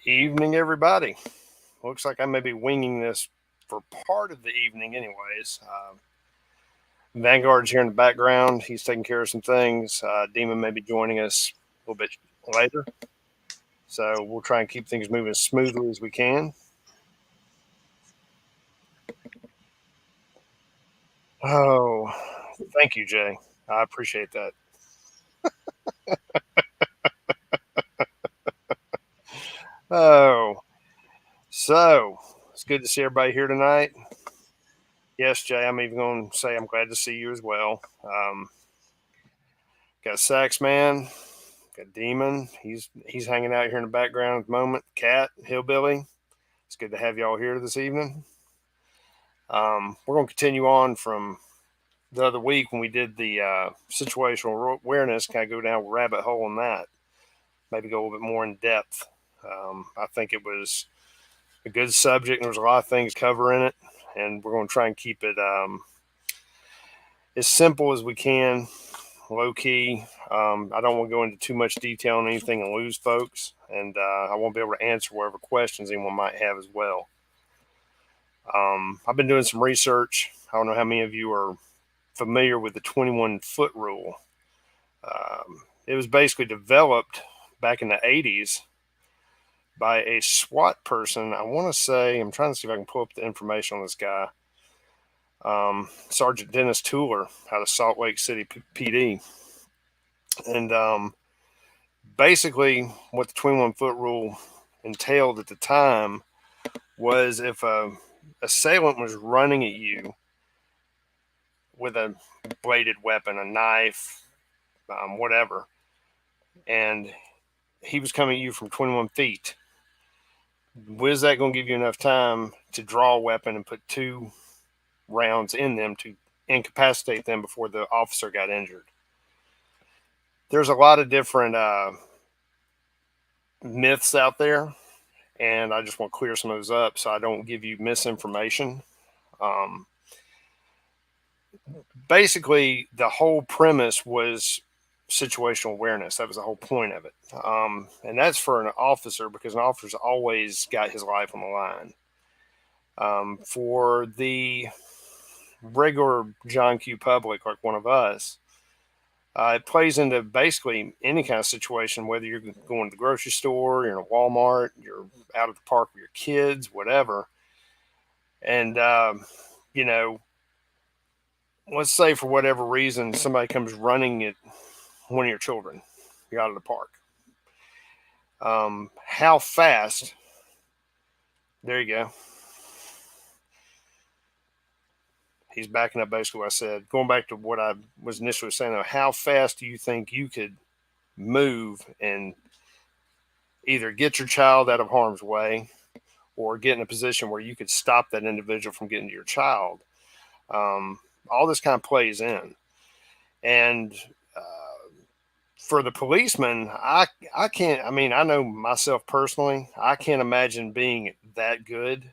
Evening, everybody. Looks like I may be winging this for part of the evening, anyways. Vanguard's here in the background. He's taking care of some things. Demon may be joining us a little bit later. So we'll try and keep things moving as smoothly as we can. Oh, thank you, Jay. I appreciate that. Oh, so it's good to see everybody here tonight. Yes, Jay, I'm even going to say I'm glad to see you as well. Got Sax Man, got Demon. He's hanging out here in the background at the moment. Cat, Hillbilly. It's good to have y'all here this evening. We're going to continue on from the other week when we did the situational awareness. Kind of go down a rabbit hole on that. Maybe go a little bit more in depth. I think it was a good subject, and there's a lot of things to cover in it. And we're going to try and keep it as simple as we can, low key. I don't want to go into too much detail on anything and lose folks, and I won't be able to answer whatever questions anyone might have as well. I've been doing some research. I don't know how many of you are familiar with the 21-foot rule. It was basically developed back in the 80s by a SWAT person. I want to say, I'm trying to see if I can pull up the information on this guy. Sergeant Dennis Tueller out of Salt Lake City PD. And basically, what the 21-foot rule entailed at the time was if a assailant was running at you with a bladed weapon, a knife, whatever, and he was coming at you from 21 feet, was that going to give you enough time to draw a weapon and put 2 rounds in them to incapacitate them before the officer got injured? There's a lot of different myths out there, and I just want to clear some of those up so I don't give you misinformation. Um, Basically, the whole premise was situational awareness. That was the whole point of it. And that's for an officer because an officer's always got his life on the line. For the regular John Q public, like one of us, it plays into basically any kind of situation, whether you're going to the grocery store, you're in a Walmart, you're out at the park with your kids, whatever. And, you know, let's say for whatever reason, somebody comes running at one of your children. You're out of the park. How fast? There you go. He's backing up basically what I said. Going back to what I was initially saying, though, how fast do you think you could move and either get your child out of harm's way or get in a position where you could stop that individual from getting to your child? All this kind of plays in. And for the policeman, I can't. I mean, I know myself personally. I can't imagine being that good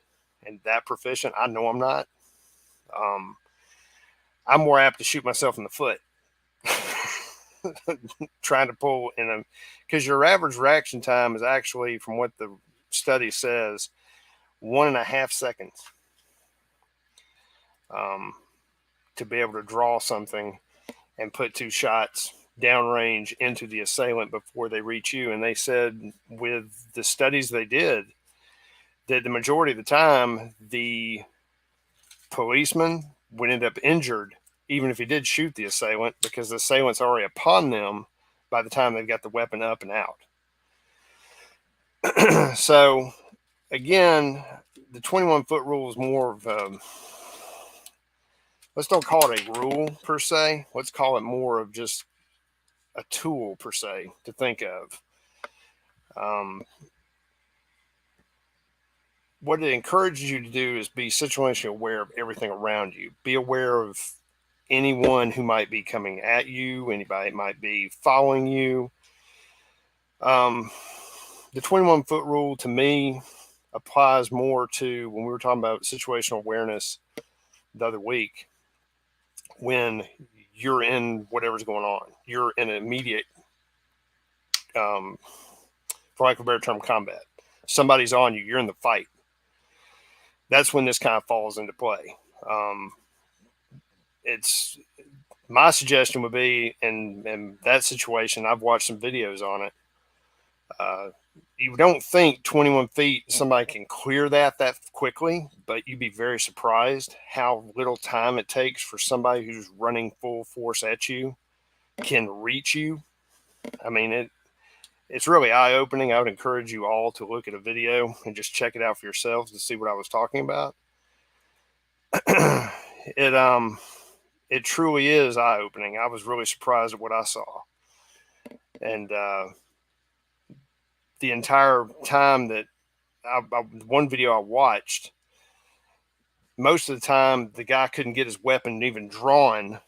and that proficient. I know I'm not. Um, I'm more apt to shoot myself in the foot trying to pull in a because your average reaction time is actually, from what the study says, 1.5 seconds to be able to draw something and put 2 shots downrange into the assailant before they reach you. And they said with the studies they did that the majority of the time the policeman would end up injured even if he did shoot the assailant because the assailant's already upon them by the time they've got the weapon up and out. So again, the 21-foot rule is more of let's don't call it a rule per se. Let's call it more of just a tool per se to think of. What it encourages you to do is be situationally aware of everything around you. Be aware of anyone who might be coming at you, anybody might be following you. The 21-foot rule to me applies more to when we were talking about situational awareness the other week, when you're in whatever's going on. You're in an immediate, for lack of a better term, combat. somebody's on you, you're in the fight. That's when this kind of falls into play. Um, it's my suggestion would be in that situation. I've watched some videos on it. Uh, you don't think 21 feet somebody can clear that quickly, but you'd be very surprised how little time it takes for somebody who's running full force at you can reach you. I mean, it's really eye opening. I would encourage you all to look at a video and just check it out for yourselves to see what I was talking about. it it truly is eye opening. I was really surprised at what I saw, and the entire time that one video I watched, most of the time the guy couldn't get his weapon even drawn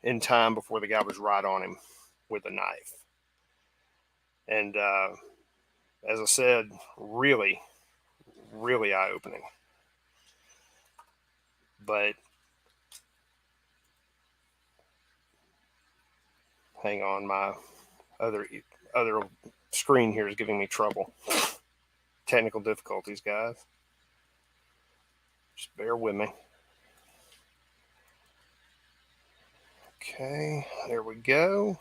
in time before the guy was right on him with a knife. And as I said, really, really eye opening. But hang on, my other screen here is giving me trouble. Technical difficulties, guys. Just bear with me. Okay, there we go.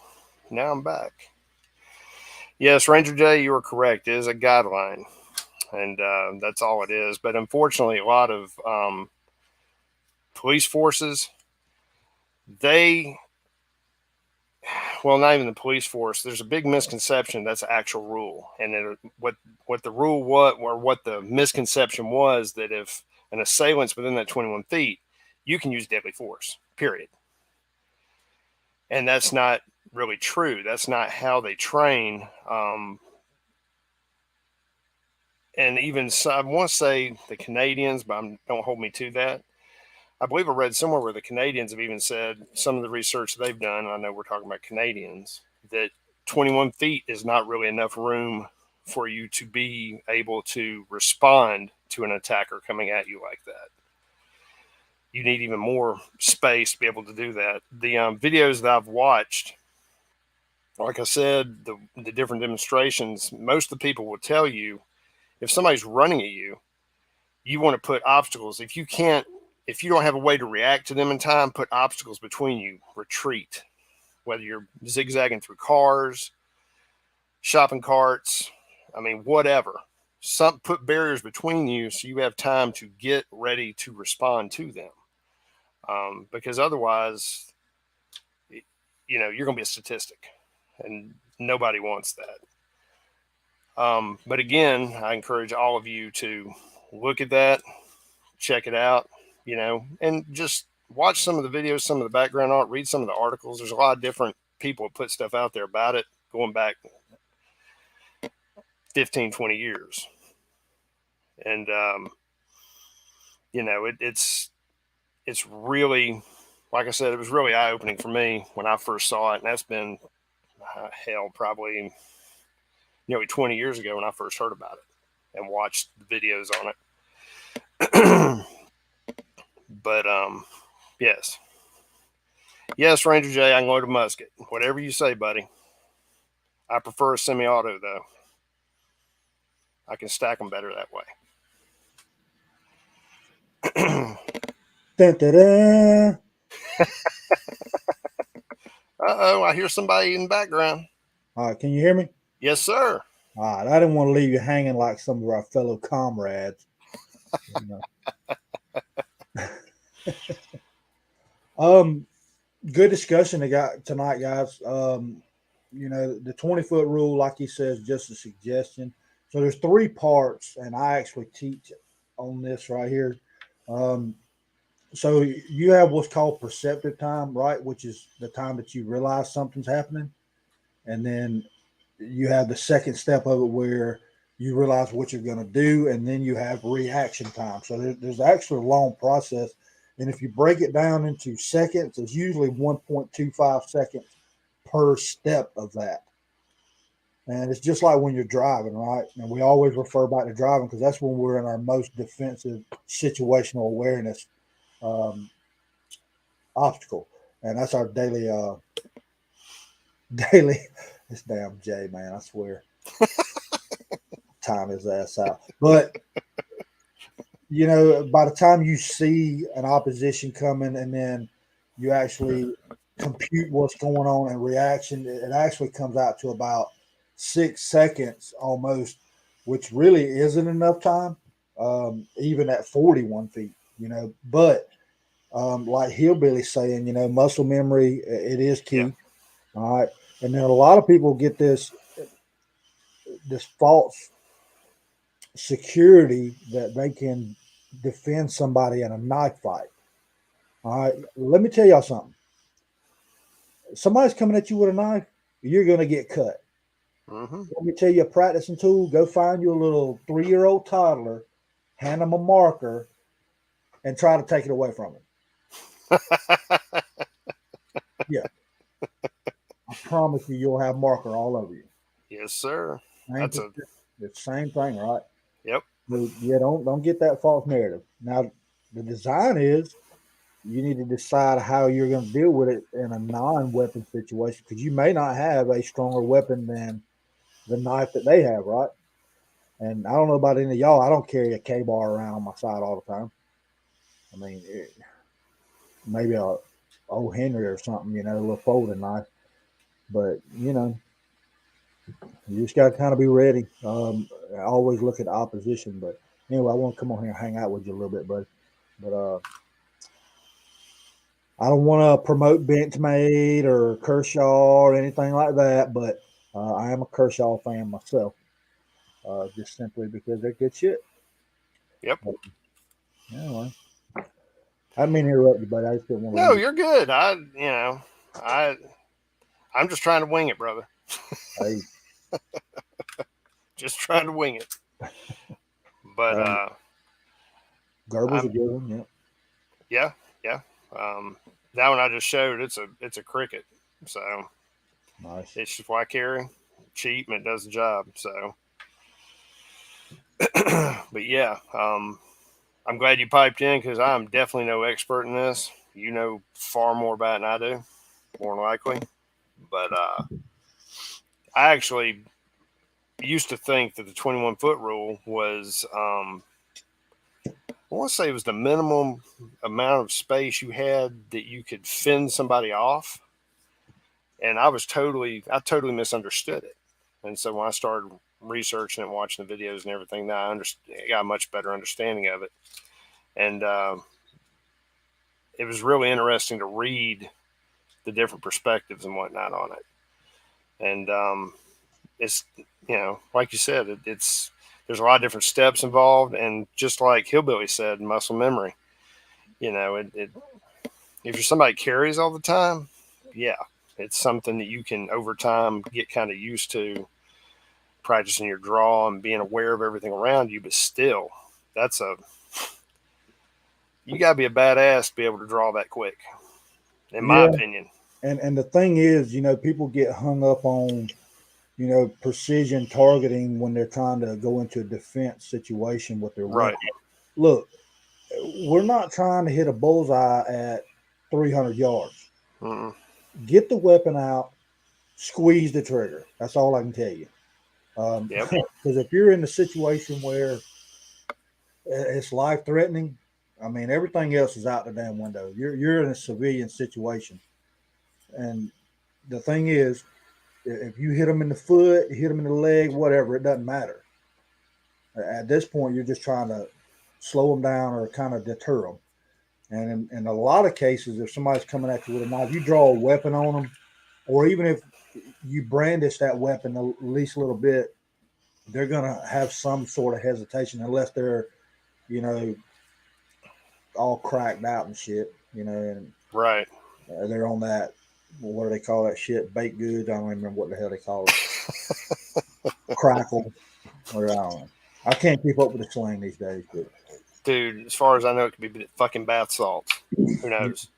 Now I'm back. Yes, Ranger J, you are correct. It is a guideline, and that's all it is. But unfortunately, a lot of police forces, they, well, not even the police force. There's a big misconception that's an actual rule, and what the rule was, or what the misconception was, that if an assailant's within that 21 feet, you can use deadly force. Period. And that's not really true. That's not how they train. And even I want to say the Canadians, but don't hold me to that. I believe I read somewhere where the Canadians have even said some of the research they've done. I know we're talking about Canadians, that 21 feet is not really enough room for you to be able to respond to an attacker coming at you like that. You need even more space to be able to do that. The videos that I've watched, like I said, the different demonstrations, most of the people will tell you if somebody's running at you, you want to put obstacles. If you don't have a way to react to them in time, put obstacles between you. Retreat. Whether you're zigzagging through cars, shopping carts, I mean, whatever. Put barriers between you so you have time to get ready to respond to them. Because otherwise, you're going to be a statistic, and nobody wants that. But again, I encourage all of you to look at that, check it out, and just watch some of the videos, some of the background art, read some of the articles. There's a lot of different people put stuff out there about it going back 15, 20 years. And, it's really, like I said, it was really eye opening for me when I first saw it. And that's been, probably nearly 20 years ago when I first heard about it and watched the videos on it. But, yes. Yes, Ranger J, I can load a musket. Whatever you say, buddy. I prefer a semi-auto, though. I can stack them better that way. Dun, dun, dun. Uh-oh, I hear somebody in the background. All right, can you hear me? Yes, sir. All right, I didn't want to leave you hanging like some of our fellow comrades. Good discussion tonight, guys. The 20-foot rule, like he says, just a suggestion. So there's three parts, and I actually teach on this right here. So you have what's called perceptive time, right? Which is the time that you realize something's happening. And then you have the second step of it where you realize what you're going to do. And then you have reaction time. So there's actually a long process. And if you break it down into seconds, it's usually 1.25 seconds per step of that. And it's just like when you're driving, right? And we always refer back to driving because that's when we're in our most defensive situational awareness obstacle. And that's our daily, this damn J, man, I swear. time his ass out. But by the time you see an opposition coming and then you actually compute what's going on and reaction, it actually comes out to about 6 seconds almost, which really isn't enough time, even at 41 feet, But like Hillbilly saying, muscle memory, it is Yeah. key. All right. And then a lot of people get this false security that they can defend somebody in a knife fight. All right, let me tell y'all something. Somebody's coming at you with a knife, you're gonna get cut. Mm-hmm. Let me tell you a practicing tool. Go find you a little 3-year-old toddler, hand them a marker, and try to take it away from him. Yeah, I promise you, you'll have marker all over you. Yes, sir. Same, That's a the same thing, right? yep. But yeah, don't get that false narrative. Now, the design is you need to decide how you're going to deal with it in a non-weapon situation because you may not have a stronger weapon than the knife that they have, right? And I don't know about any of y'all. I don't carry a K-bar around on my side all the time. I mean, maybe a old Henry or something, a little folding knife. But you just got to kind of be ready. I always look at the opposition. But anyway, I want to come on here and hang out with you a little bit, buddy. But I don't want to promote Benchmade or Kershaw or anything like that, but I am a Kershaw fan myself, just simply because they're good shit. Yep. But, anyway, I didn't mean to interrupt you, but I just didn't want to No, leave. you're good. I I'm just trying to wing it, brother. Hey, Just trying to wing it. But hey, Gerber's a I'm good one. Yeah, yeah, yeah. Um, that one I just showed. It's a cricket. So nice. it's just why I carry cheap and it does the job. So, but yeah, I'm glad you piped in because I'm definitely no expert in this. You know far more about it than I do, more than likely. But I actually used to think that the 21-foot rule was, I want to say it was the minimum amount of space you had that you could fend somebody off. And I totally misunderstood it. And so when I started researching it, watching the videos and everything, now I got a much better understanding of it. And it was really interesting to read the different perspectives and whatnot on it. And it's, like you said, there's a lot of different steps involved. And just like Hillbilly said, muscle memory, if you're somebody that carries all the time, yeah, it's something that you can over time get kind of used to practicing your draw and being aware of everything around you. But still, that's a you got to be a badass to be able to draw that quick, in my Yeah, opinion. and the thing is, people get hung up on precision targeting when they're trying to go into a defense situation with their Right. weapon. Look, we're not trying to hit a bullseye at 300 yards. Mm-mm. Get the weapon out, squeeze the trigger. That's all I can tell you. Yep. Because if you're in a situation where it's life threatening, I mean everything else is out the damn window. You're in a civilian situation, and the thing is, if you hit them in the foot, hit them in the leg, whatever, it doesn't matter. At this point, you're just trying to slow them down or kind of deter them. And in a lot of cases, if somebody's coming at you with a knife, you draw a weapon on them, or even if you brandish that weapon the least little bit, they're gonna have some sort of hesitation unless they're, you know, all cracked out and shit, and Right. they're on that. What do they call that shit? Baked goods. I don't even remember what the hell they call it. Crackle, or I don't know. I can't keep up with the slang these days, but Dude, as far as I know, it could be fucking bath salts. Who knows?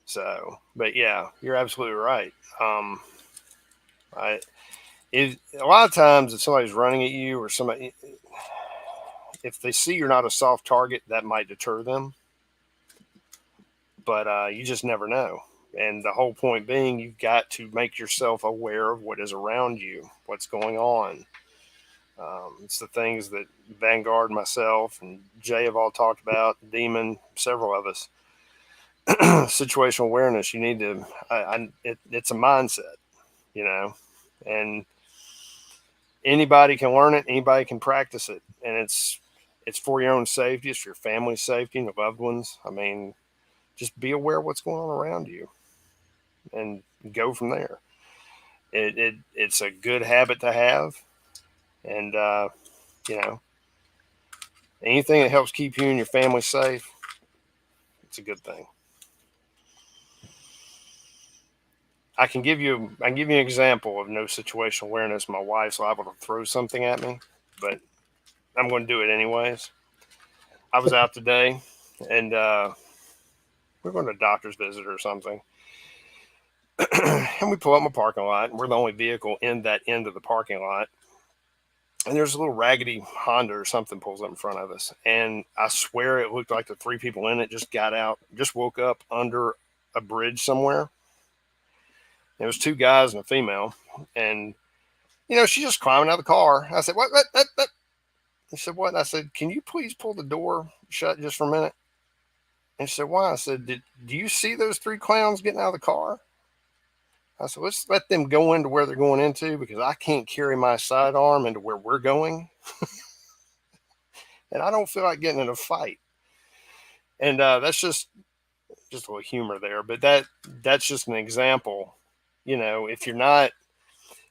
So, but yeah, you're absolutely right. I a lot of times if somebody's running at you or somebody, if they see you're not a soft target, that might deter them. But you just never know. And the whole point being, you've got to make yourself aware of what is around you, what's going on. It's the things that Vanguard, myself, and Jay have all talked about, Demon, several of us. Situational awareness. You need to. It's a mindset, you know, and anybody can learn it. Anybody can practice it, and it's for your own safety. It's for your family's safety and your loved ones. I mean, just be aware of what's going on around you, and go from there. It's a good habit to have, and you know, anything that helps keep you and your family safe, it's a good thing. I can give you an example of no situational awareness. My wife's liable to throw something at me, but I'm going to do it anyways. I was out today, and we're going to a doctor's visit or something, and we pull up my parking lot, and we're the only vehicle in that end of the parking lot. And there's a little raggedy Honda or something pulls up in front of us, and I swear it looked like the three people in it just got out, just woke up under a bridge somewhere. It was two guys and a female, and she's just climbing out of the car. I said, What? He said, what? And I said, can you please pull the door shut just for a minute? And she said, why? I said, do you see those three clowns getting out of the car? I said, let's let them go into where they're going into because I can't carry my sidearm into where we're going. And I don't feel like getting in a fight. And that's just a little humor there. But that's just an example. If you're not,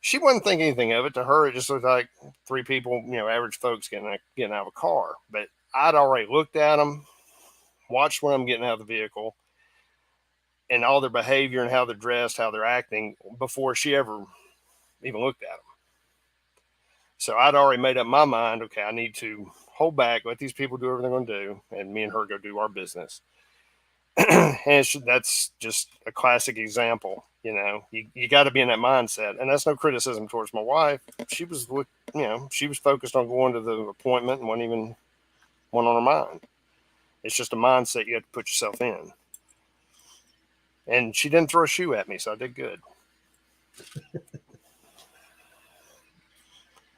she wasn't thinking anything of it. To her, it just looked like three people, average folks getting out of a car. But I'd already looked at them, watched when I'm getting out of the vehicle, and all their behavior and how they're dressed, how they're acting before she ever even looked at them. So I'd already made up my mind. Okay, I need to hold back, let these people do everything they're going to do, and me and her go do our business. And that's just a classic example. You got to be in that mindset, and that's no criticism towards my wife. She was, she was focused on going to the appointment and wasn't even one on her mind. It's just a mindset you have to put yourself in. And she didn't throw a shoe at me, so I did good.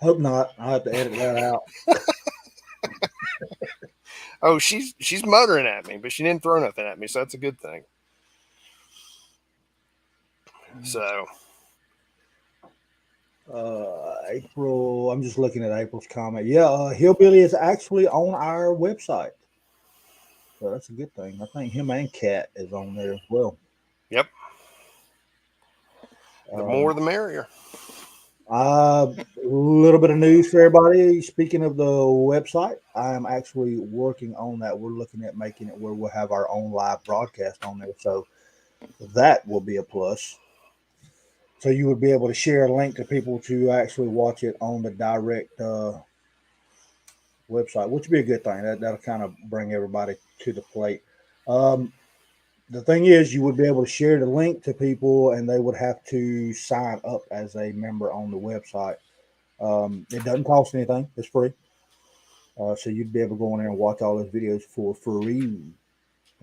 Hope not. I'll have to edit that out. Oh, she's muttering at me, but she didn't throw nothing at me, so that's a good thing. So April, I'm just looking at April's comment. Yeah, Hillbilly is actually on our website. So that's a good thing. I think him and Cat is on there as well. yep, the Um, more the merrier. a little bit of news for everybody. Speaking of the website, I am actually working on that. We're looking at making it where we'll have our own live broadcast on there. So that will be a plus. So you would be able to share a link to people to actually watch it on the direct website, which would be a good thing. That'll kind of bring everybody to the plate. Um, the thing is, you would be able to share the link to people, and they would have to sign up as a member on the website. It doesn't cost anything; it's free. So you'd be able to go in there and watch all those videos for free.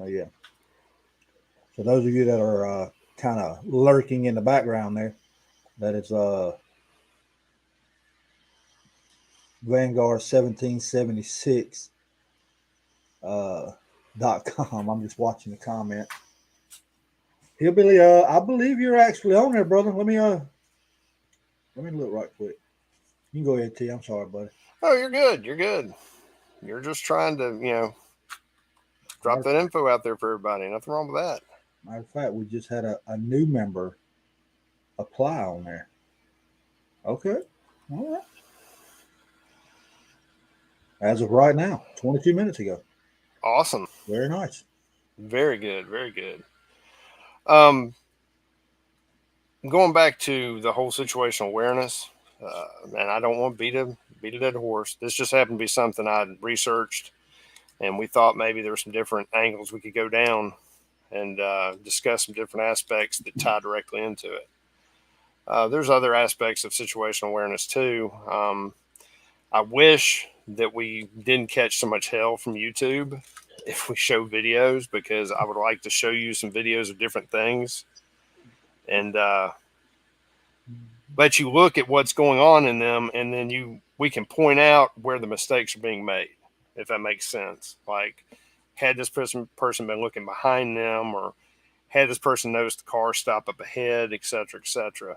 Yeah. So those of you that are kind of lurking in the background there, that is Vanguard 1776 .com. I'm just watching the comment. Hillbilly, I believe you're actually on there, brother. Let me look right quick. You can go ahead, T. I'm sorry, buddy. Oh, you're good. You're good. You're just trying to, drop Matter, that info out there for everybody. Nothing wrong with that. matter of fact, we just had a new member apply on there. Okay. All right. As of right now, 22 minutes ago. Awesome. Very nice. Very good. Very good. Um, Going back to the whole situational awareness, and I don't want to beat a dead horse. This just happened to be something I'd researched, and we thought maybe there were some different angles we could go down and discuss some different aspects that tie directly into it. There's other aspects of situational awareness too. I wish that we didn't catch so much hell from YouTube if we show videos because I would like to show you some videos of different things and But you look at what's going on in them, and then we can point out where the mistakes are being made, if that makes sense. Like, had this person been looking behind them, or had this person noticed the car stop up ahead, et cetera, et cetera.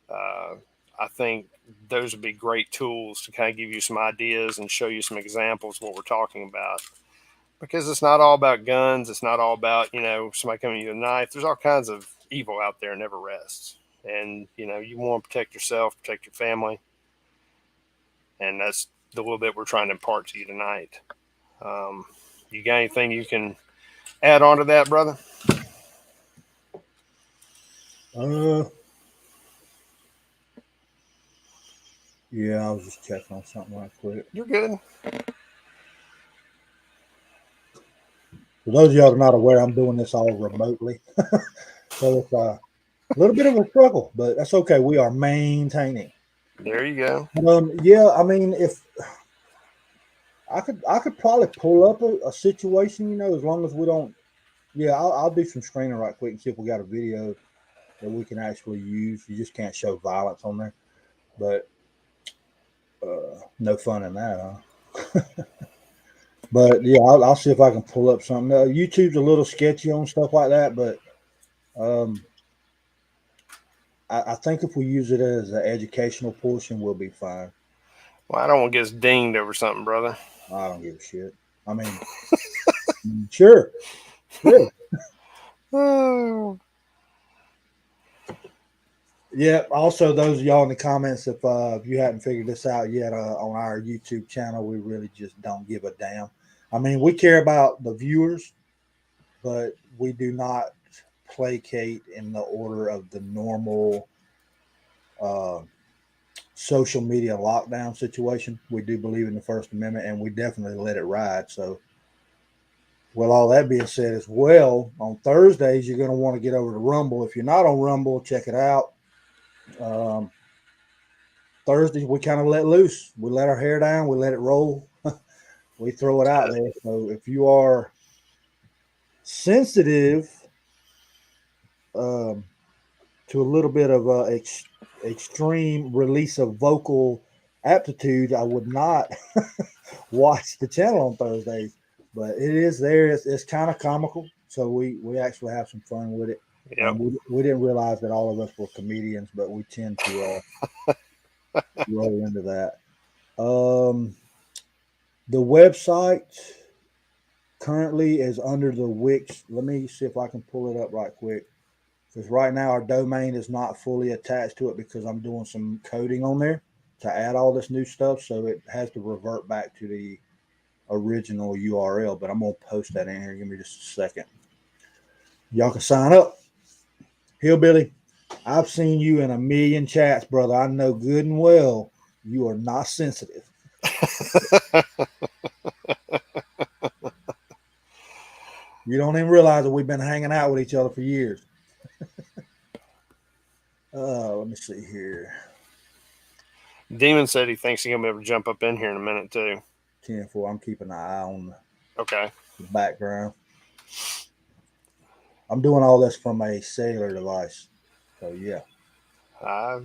Uh, I think those would be great tools to kind of give you some ideas and show you some examples of what we're talking about. Because it's not all about guns. It's not all about, somebody coming to you with a knife. There's all kinds of evil out there, never rests. And, you want to protect yourself, protect your family. And that's the little bit we're trying to impart to you tonight. You got anything you can add on to that, brother? Uh, yeah, I was just checking on something right quick. You're good. For those of y'all that are not aware, I'm doing this all remotely, so it's a little bit of a struggle, but that's okay. We are maintaining. There you go. Yeah, I mean, if I could probably pull up a situation, as long as we don't. Yeah, I'll do some screening right quick and see if we got a video that we can actually use. You just can't show violence on there, but no fun in that, huh? But yeah, I'll see if I can pull up something. YouTube's a little sketchy on stuff like that, but um, I think if we use it as an educational portion, we'll be fine. Well, I don't want to get us dinged over something, brother. I don't give a shit. I mean, sure, sure. Oh, Yeah. Also, those of y'all in the comments, if you hadn't figured this out yet, on our YouTube channel, we really just don't give a damn. I mean, we care about the viewers, but we do not placate in the order of the normal uh, social media lockdown situation. We do believe in the First Amendment, and we definitely let it ride. So, well, all that being said, as well, on Thursdays you're going to want to get over to Rumble. If you're not on Rumble, check it out. Um, Thursdays we kind of let loose. We let our hair down. We let it roll. We throw it out there. So if you are sensitive um, to a little bit of extreme release of vocal aptitude, I would not watch the channel on Thursdays. But it is there. It's kind of comical. So we actually have some fun with it. yep. We didn't realize that all of us were comedians, but we tend to roll into that. Um, the website currently is under the Wix. Let me see if I can pull it up right quick. Because right now our domain is not fully attached to it because I'm doing some coding on there to add all this new stuff. So it has to revert back to the original URL. But I'm gonna post that in here. Give me just a second. Y'all can sign up. Hillbilly, I've seen you in a million chats, brother. I know good and well you are not sensitive. You don't even realize that we've been hanging out with each other for years. Let me see here. Demon said he thinks he's gonna be able to jump up in here in a minute too. 10-4. I'm keeping an eye on Okay. the background. I'm doing all this from a cellular device. So yeah. Uh,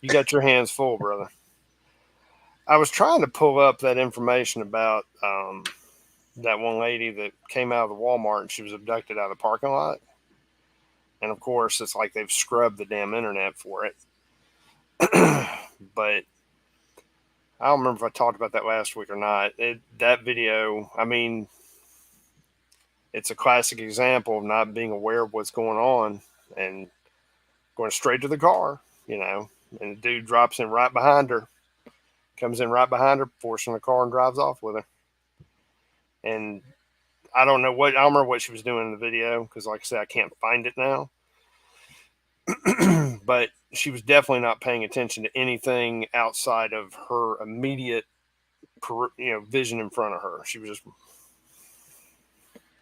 you got your hands full, brother. I was trying to pull up that information about that one lady that came out of the Walmart and she was abducted out of the parking lot. And of course, it's like they've scrubbed the damn internet for it. But I don't remember if I talked about that last week or not. That video, I mean, it's a classic example of not being aware of what's going on and going straight to the car, and the dude drops in right behind her, comes in right behind her, forcing the car and drives off with her. And I don't remember what she was doing in the video because, like I said, I can't find it now. But she was definitely not paying attention to anything outside of her immediate, vision in front of her. She was just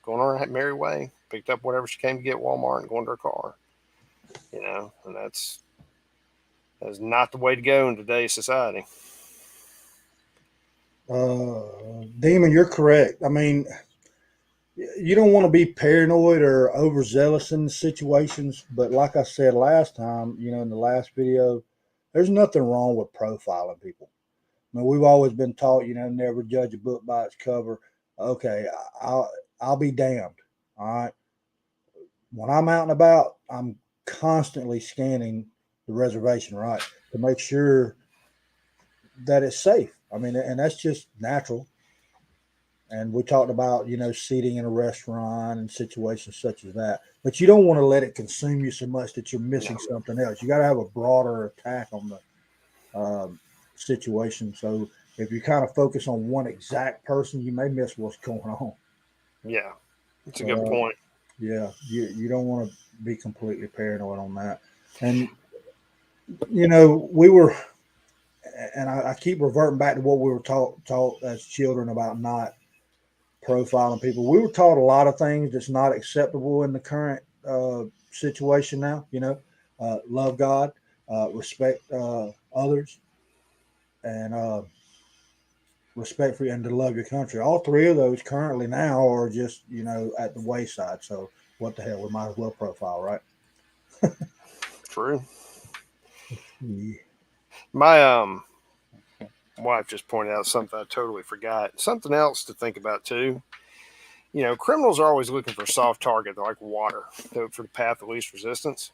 going on her merry way, picked up whatever she came to get at Walmart and going to her car. And that's not the way to go in today's society. Demon, you're correct. I mean, you don't want to be paranoid or overzealous in situations, but like I said last time, in the last video, there's nothing wrong with profiling people. I mean, we've always been taught, never judge a book by its cover. Okay, I'll I'll be damned. All right, when I'm out and about, I'm constantly scanning the reservation, right, to make sure that it's safe. I mean, and that's just natural. And we talked about, seating in a restaurant and situations such as that. But you don't want to let it consume you so much that you're missing No. something else. You got to have a broader attack on the situation. So if you kind of focus on one exact person, you may miss what's going on. Yeah, it's a But good point. yeah, you don't want to be completely paranoid on that. And we were, and I keep reverting back to what we were taught as children about not profiling people. We were taught a lot of things that's not acceptable in the current situation now. Love God, respect others, and respect for you, and to love your country. All three of those currently now are just at the wayside. So what the hell? We might as well profile, right? True. Yeah. My wife just pointed out something I totally forgot. Something else to think about too. Criminals are always looking for a soft target. They're like water, for the path of least resistance.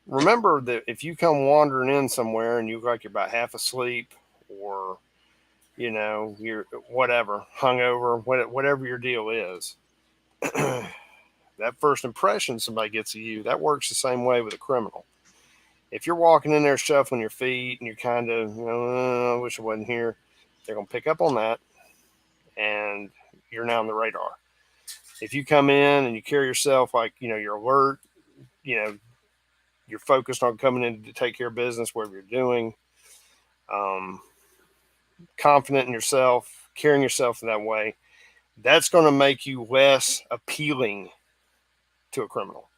Remember that if you come wandering in somewhere and you look like you're about half asleep, or you're whatever, hungover, whatever your deal is, that first impression somebody gets of you, that works the same way with a criminal. If you're walking in there shuffling your feet and you're kind of, I wish I wasn't here, they're going to pick up on that, and you're now on the radar. If you come in and you carry yourself like, you're alert, you know, you're focused on coming in to take care of business, whatever you're doing, um, confident in yourself, carrying yourself in that way, that's going to make you less appealing to a criminal.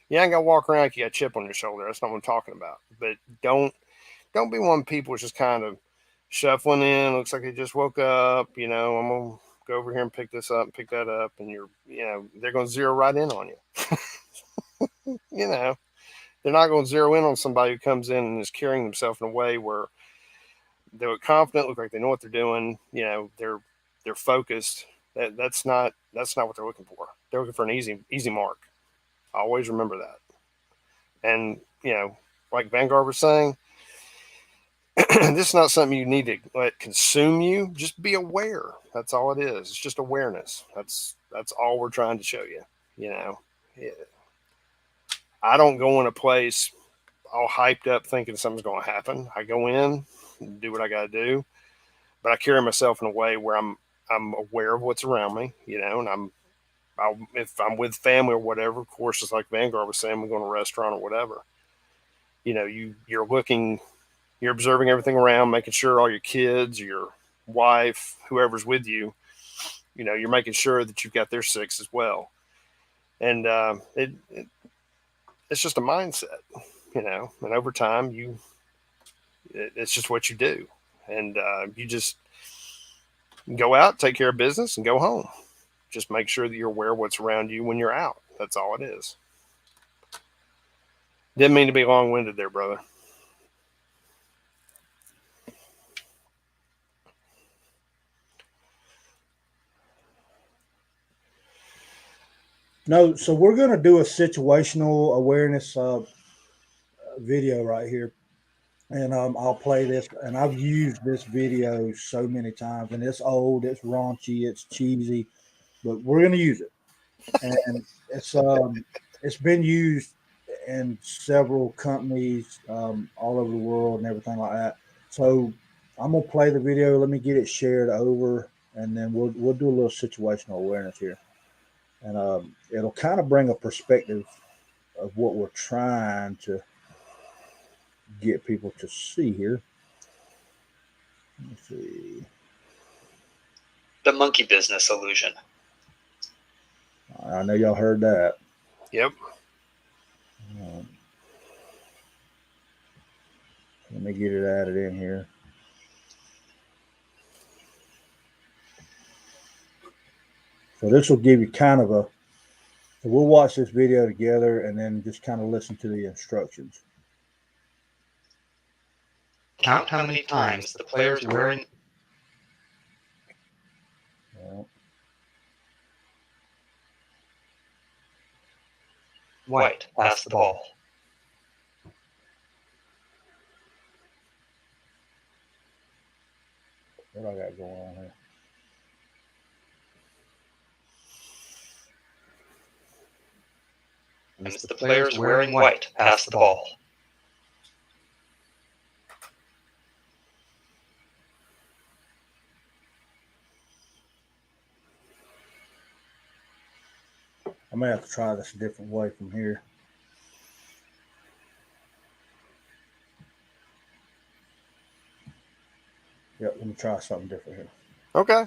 You ain't gonna walk around like you got a chip on your shoulder. That's not what I'm talking about. But don't be one of the people who's just kind of shuffling in. Looks like they just woke up. I'm gonna go over here and pick this up and pick that up, and they're gonna zero right in on you. you know, they're not gonna zero in on somebody who comes in and is carrying themselves in a way where they look confident, look like they know what they're doing. They're focused. That's not what they're looking for. They're looking for an easy mark. I always remember that. And like Vanguard was saying, this is not something you need to let consume you. Just be aware. That's all it is. It's just awareness. That's all we're trying to show you. You know, Yeah. I don't go in a place all hyped up thinking something's going to happen. I go in, do what I got to do, but I carry myself in a way where I'm aware of what's around me. And if I'm with family or whatever, of course, it's like Vanguard was saying, we're going to a restaurant or whatever. You're looking, you're observing everything around, making sure all your kids, your wife, whoever's with you, you're making sure that you've got their six as well. And it's just a mindset, and over time, it's just what you do. And you just go out, take care of business, and go home. Just make sure that you're aware of what's around you when you're out. That's all it is. Didn't mean to be long winded there, brother. No, so we're going to do a situational awareness video right here, and I'll play this. And I've used this video so many times, and it's old, it's raunchy, it's cheesy, but we're going to use it. And it's been used in several companies all over the world and everything like that. So I'm gonna play the video. Let me get it shared over, and then we'll do a little situational awareness here, and it'll kind of bring a perspective of what we're trying to get people to see here. Let's see. The monkey business illusion. I know y'all heard that. Yep. Um, Let me get it added in here. So this will give you kind of a. So we'll watch this video together and then just kind of listen to the instructions. Count how many times the players wearing white pass the ball. What I got going on here? And it's the players wearing white pass the ball. I may have to try this a different way from here. Yep, let me try something different here. Okay.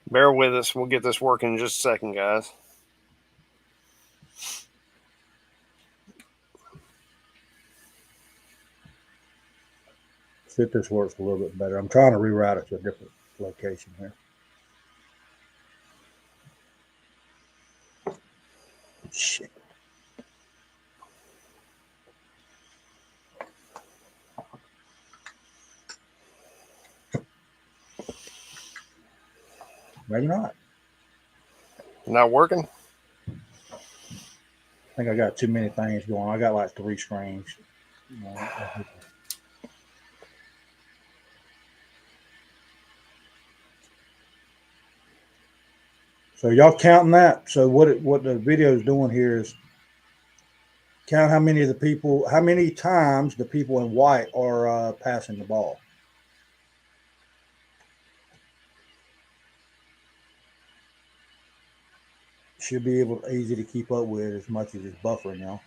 Bear with us. We'll get this working in just a second, guys. See if this works a little bit better. I'm trying to reroute it to a different location here. Shit. Maybe not. Not working? I think I got too many things going. I got like 3 screens. So y'all counting that? So what the video is doing here is count how many times the people in white are passing the ball. Should be easy to keep up with as much as it's buffering, y'all.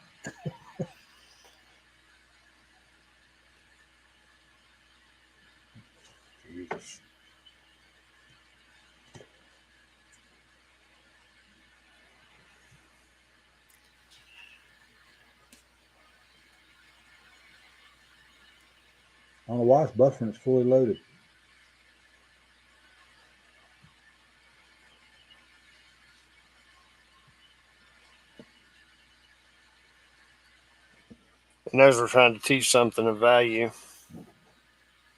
Jesus. I don't know why it's buffering. It's fully loaded. And as we're trying to teach something of value,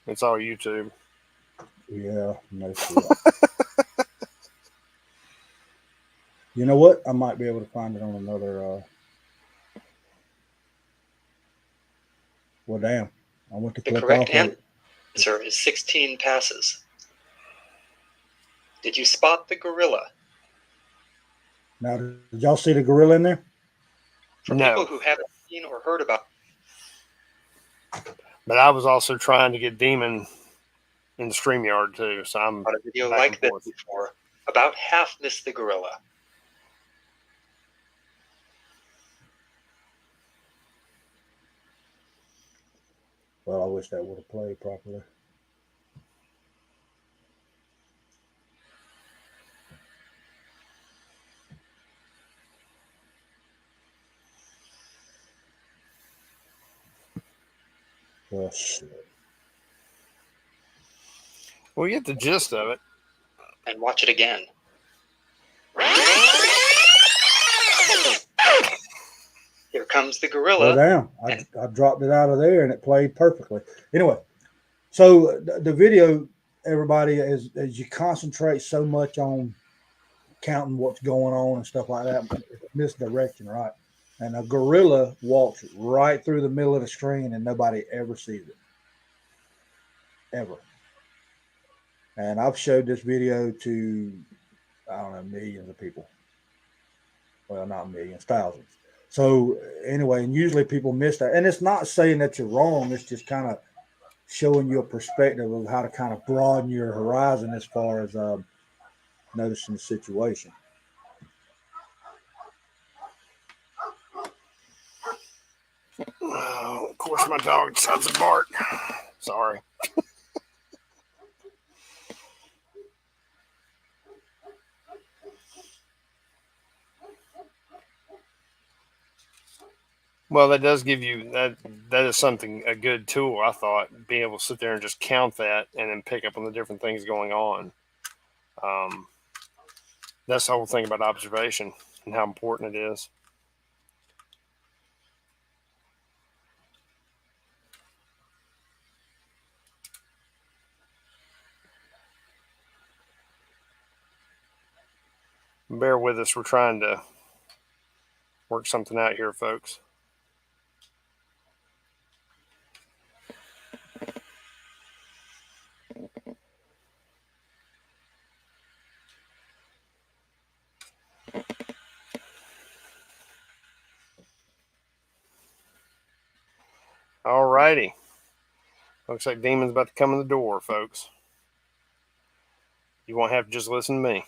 it's all YouTube. Yeah, no shit. You know what? I might be able to find it on another. Well, damn. I went to The click correct off of it. answer is 16 passes. Did you spot the gorilla? Now, did y'all see the gorilla in there? For No. people who haven't seen or heard about But I was also trying to get Demon in the StreamYard too, so I'm a video back like and this forth. before, about half missed the gorilla. Well, I wish that would have played properly. Oh, shit. We'll get the gist of it. And watch it again. Here comes the gorilla. Well, damn. I dropped it out of there and it played perfectly. Anyway, so the video, everybody, as you concentrate so much on counting what's going on and stuff like that, it's misdirection, right? And a gorilla walks right through the middle of the screen and nobody ever sees it. Ever. And I've showed this video to, I don't know, millions of people. Well, not millions, thousands. So anyway, and usually people miss that. And it's not saying that you're wrong. It's just kind of showing you a perspective of how to kind of broaden your horizon as far as noticing the situation. Oh, of course, my dog decides to bark. Sorry. Well, that does give you that. That is something a good tool. I thought being able to sit there and just count that and then pick up on the different things going on. Um, that's the whole thing about observation and how important it is. Bear with us. We're trying to work something out here, folks. All righty. Looks like Demon's about to come in the door, folks. You won't have to just listen to me.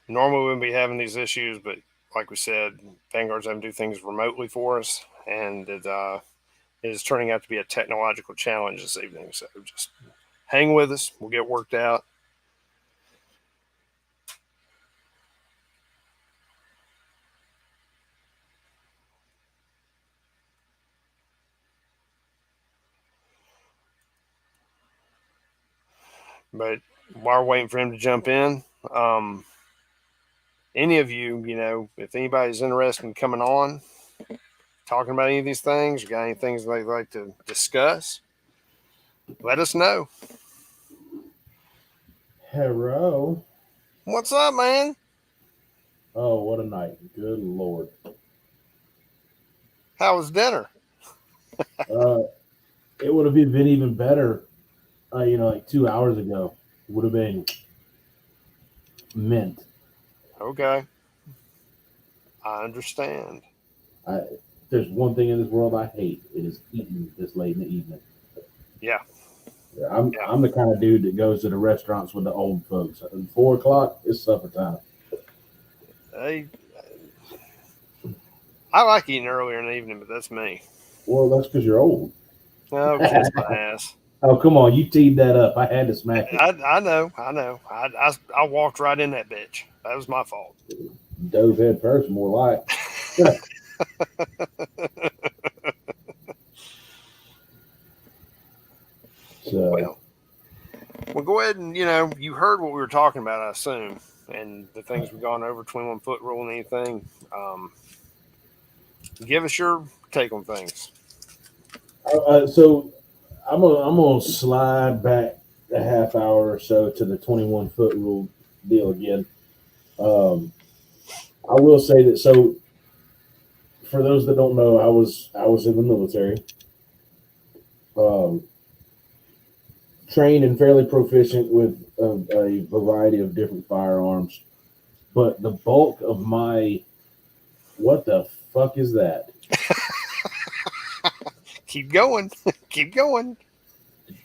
Normally we wouldn't be having these issues, but like we said, Vanguard's having to do things remotely for us, and it is turning out to be a technological challenge this evening. So just hang with us. We'll get worked out. But while we're waiting for him to jump in, any of you, if anybody's interested in coming on, talking about any of these things, or got any things they'd like to discuss, let us know. Hello. What's up, man? Oh, what a night. Good Lord. How was dinner? It would have been even better, like 2 hours ago. It would have been mint. Okay. I understand. There's one thing in this world I hate. It is eating this late in the evening. Yeah. I'm the kind of dude that goes to the restaurants with the old folks. At 4 o'clock, it's supper time. I like eating earlier in the evening, but that's me. Well, that's because you're old. Oh, kiss my ass. Oh, come on. You teed that up. I had to smack it. I know. I walked right in that bitch. That was my fault. Dove head first, more like. So, well, go ahead and, you heard what we were talking about, I assume, and the things we've gone over, 21-foot rule and anything. Give us your take on things. So I'm gonna slide back a half hour or so to the 21-foot rule deal again. I will say that. So for those that don't know, I was in the military, trained and fairly proficient with a variety of different firearms, but the bulk of my what the fuck is that? Keep going. Keep going.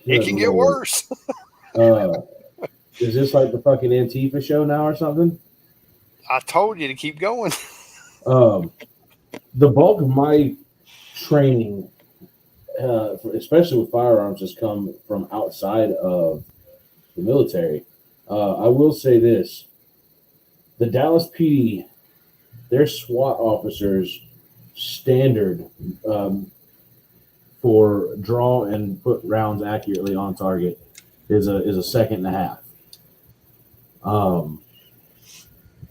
Good It can get Lord. worse. Is this like the fucking Antifa show now or something? I told you to keep going. The bulk of my training, especially with firearms, has come from outside of the military. I will say this: the Dallas PD, their SWAT officers' standard for draw and put rounds accurately on target is a second and a half.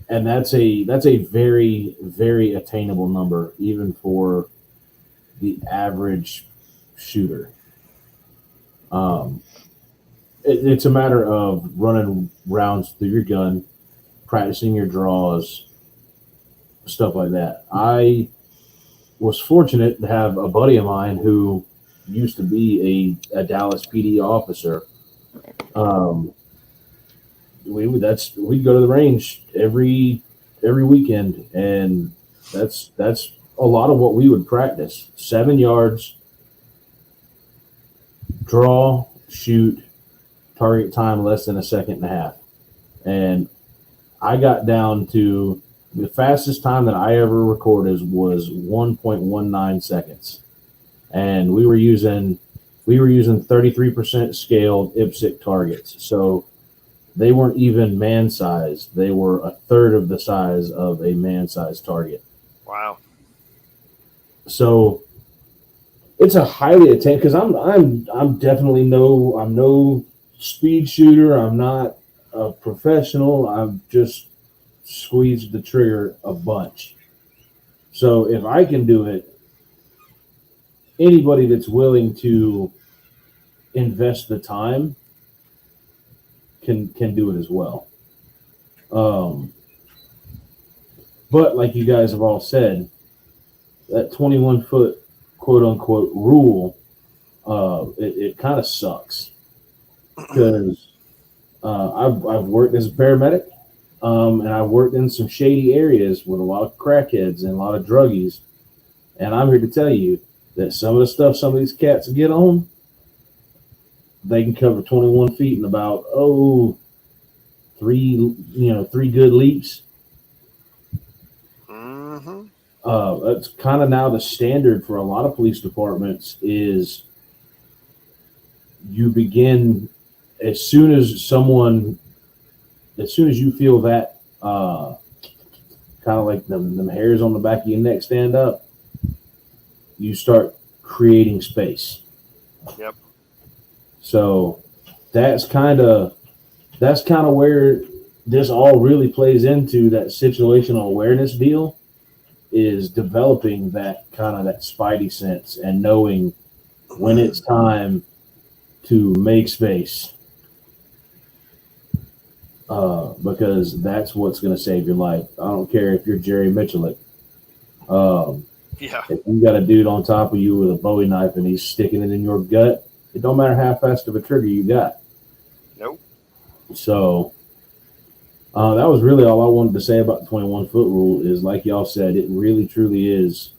And that's a very, very attainable number, even for the average shooter. It's a matter of running rounds through your gun, practicing your draws, stuff like that. I was fortunate to have a buddy of mine who used to be a Dallas PD officer. We'd go to the range every weekend, and that's a lot of what we would practice. 7 yards, draw, shoot, target time less than a second and a half. And I got down to the fastest time that I ever recorded was 1.19 seconds. And we were using we were using 33% scaled IPSC targets. So they weren't even man sized. They were a third of the size of a man sized target. Wow. So it's a highly attained, because I'm definitely I'm no speed shooter. I'm not a professional. I've just squeezed the trigger a bunch. So if I can do it, anybody that's willing to invest the time can do it as well. But like you guys have all said, that 21-foot quote unquote rule, it kind of sucks, because I've worked as a paramedic, and I've worked in some shady areas with a lot of crackheads and a lot of druggies, and I'm here to tell you that some of the stuff some of these cats get on, they can cover 21 feet in about three good leaps. Mm-hmm. That's kind of now the standard for a lot of police departments. Is you begin as soon as you feel that kind of like them hairs on the back of your neck stand up, you start creating space. Yep. So that's kind of where this all really plays into that situational awareness deal, is developing that kind of that spidey sense and knowing when it's time to make space, because that's what's going to save your life. I don't care if you're Jerry Mitchell. Yeah. If you got a dude on top of you with a Bowie knife and he's sticking it in your gut, it don't matter how fast of a trigger you got. Nope. So that was really all I wanted to say about the 21-foot rule. Is like y'all said, it really truly is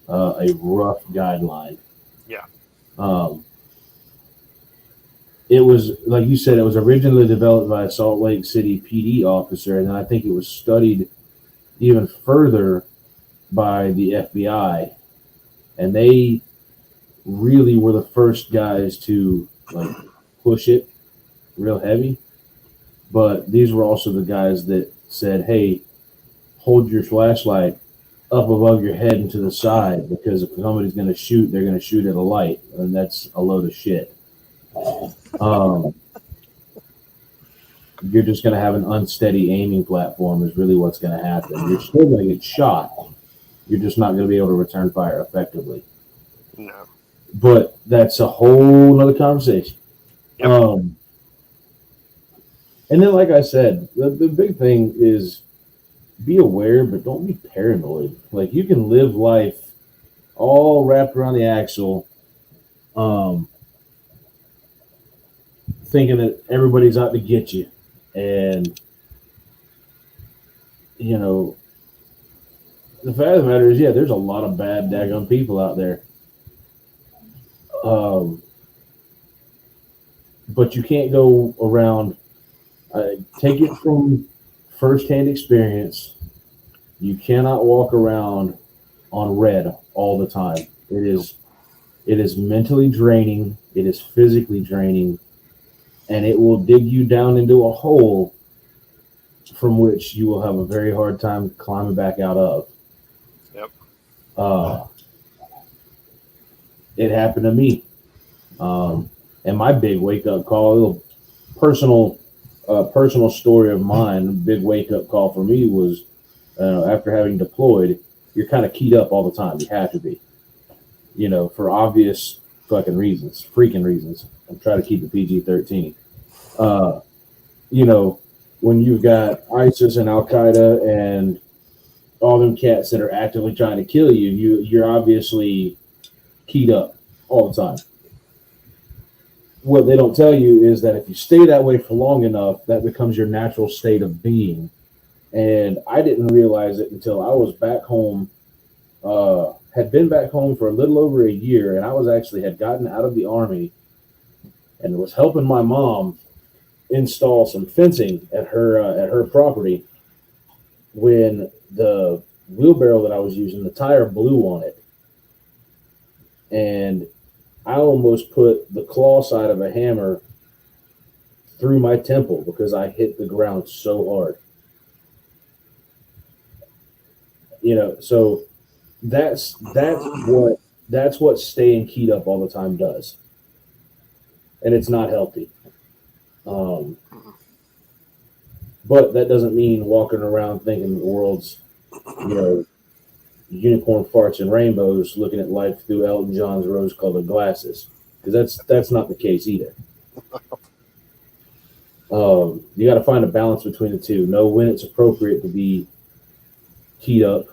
a rough guideline. Yeah. It was, like you said, it was originally developed by a Salt Lake City PD officer, and then I think it was studied even further by the FBI, and they really were the first guys to like push it real heavy. But these were also the guys that said, hey, hold your flashlight up above your head and to the side, because if somebody's going to shoot, they're going to shoot at a light, and that's a load of shit. You're just going to have an unsteady aiming platform is really what's going to happen. You're still going to get shot. You're just not going to be able to return fire effectively. No. But that's a whole nother conversation. Yep. And then, like I said, the big thing is be aware, but don't be paranoid. Like, you can live life all wrapped around the axle, thinking that everybody's out to get you. And, you know, the fact of the matter is, yeah, there's a lot of bad daggone people out there. But you can't go around. Take it from firsthand experience. You cannot walk around on red all the time. It is mentally draining. It is physically draining, and it will dig you down into a hole from which you will have a very hard time climbing back out of. Yep. It happened to me. And my big wake-up call, a little personal story of mine, a big wake-up call for me was after having deployed, you're kind of keyed up all the time. You have to be, for obvious freaking reasons. I'm trying to keep it PG-13. When you've got ISIS and Al-Qaeda and all them cats that are actively trying to kill you, you're obviously keyed up all the time. What they don't tell you is that if you stay that way for long enough, that becomes your natural state of being. And I didn't realize it until I was back home, had been back home for a little over a year, and I had gotten out of the Army and was helping my mom install some fencing at her property when the wheelbarrow that I was using, the tire blew on it. And I almost put the claw side of a hammer through my temple because I hit the ground so hard. So that's what staying keyed up all the time does, and it's not healthy. Um, but that doesn't mean walking around thinking the world's you know unicorn farts and rainbows, looking at life through Elton John's rose-colored glasses, because that's not the case either. You got to find a balance between the two. Know when it's appropriate to be keyed up,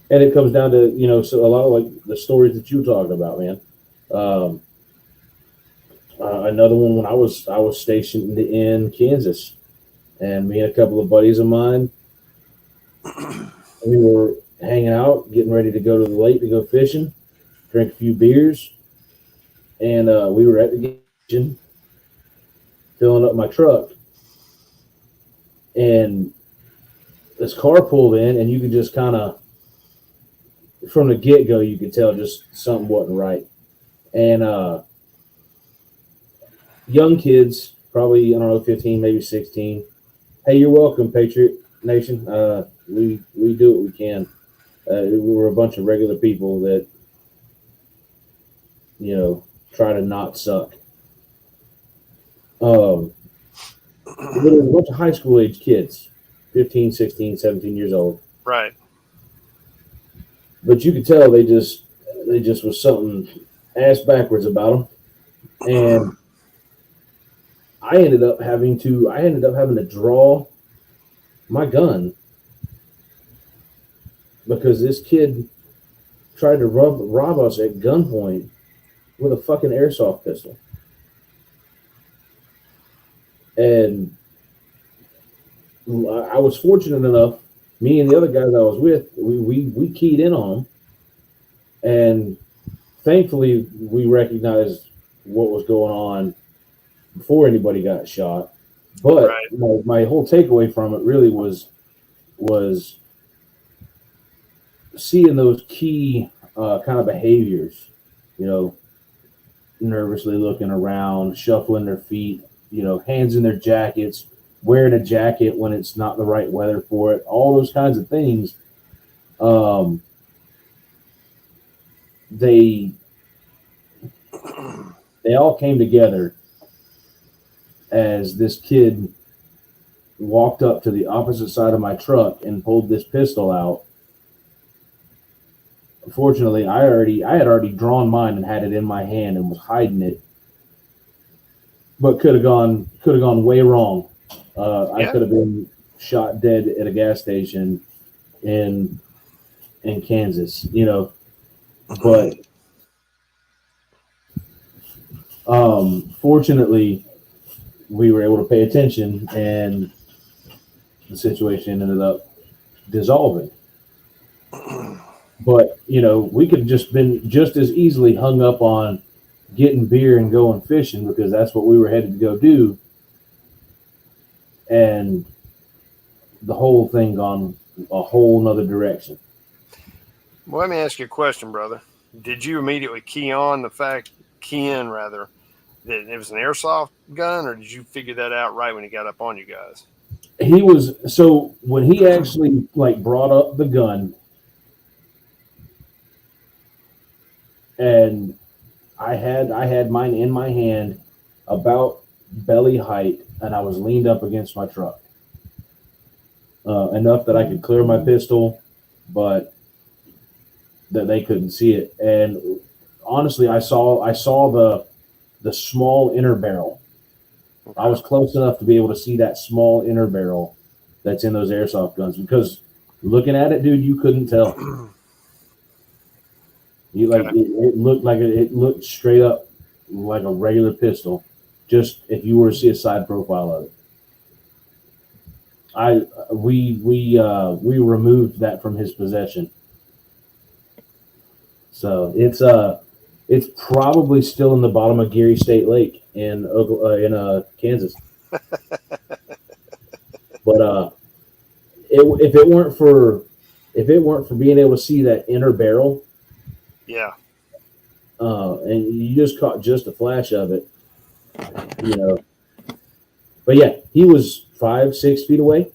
and it comes down to so a lot of like the stories that you talked about, man. Um, Another one when I was stationed in Kansas, and me and a couple of buddies of mine, we were hanging out, getting ready to go to the lake to go fishing, drink a few beers, and we were at the gas station filling up my truck, and this car pulled in, and you could just kind of from the get go, you could tell just something wasn't right. And young kids, probably I don't know, 15, maybe 16. Hey, you're welcome, Patriot Nation. We do what we can. We were a bunch of regular people that try to not suck. Um, but there was a bunch of high school age kids, 15, 16, 17 years old. Right. But you could tell they just was something ass backwards about them. And I ended up having to draw my gun because this kid tried to rob us at gunpoint with a fucking airsoft pistol. And I was fortunate enough, me and the other guys I was with, we keyed in on him, and thankfully we recognized what was going on before anybody got shot. But right. my whole takeaway from it really was seeing those key kind of behaviors, nervously looking around, shuffling their feet, hands in their jackets, wearing a jacket when it's not the right weather for it, all those kinds of things. They all came together as this kid walked up to the opposite side of my truck and pulled this pistol out. Fortunately, I had already drawn mine and had it in my hand and was hiding it, but could have gone way wrong. I could have been shot dead at a gas station in Kansas, But fortunately, we were able to pay attention, and the situation ended up dissolving. But we could have just been just as easily hung up on getting beer and going fishing because that's what we were headed to go do, and the whole thing gone a whole nother direction. Well, let me ask you a question, brother. Did you immediately key in rather, that it was an airsoft gun, or did you figure that out right when he got up on you guys? He was so when he actually brought up the gun, and I had mine in my hand about belly height, and I was leaned up against my truck enough that I could clear my pistol, but that they couldn't see it. And honestly, I saw the small inner barrel. I was close enough to be able to see that small inner barrel that's in those airsoft guns, because looking at it, dude, you couldn't tell. It looked like it looked straight up like a regular pistol, just if you were to see a side profile of it. We removed that from his possession, so it's probably still in the bottom of Geary State Lake in Kansas. But if it weren't for being able to see that inner barrel, yeah, and you just caught just a flash of it, you know. But yeah, he was 5-6 feet away.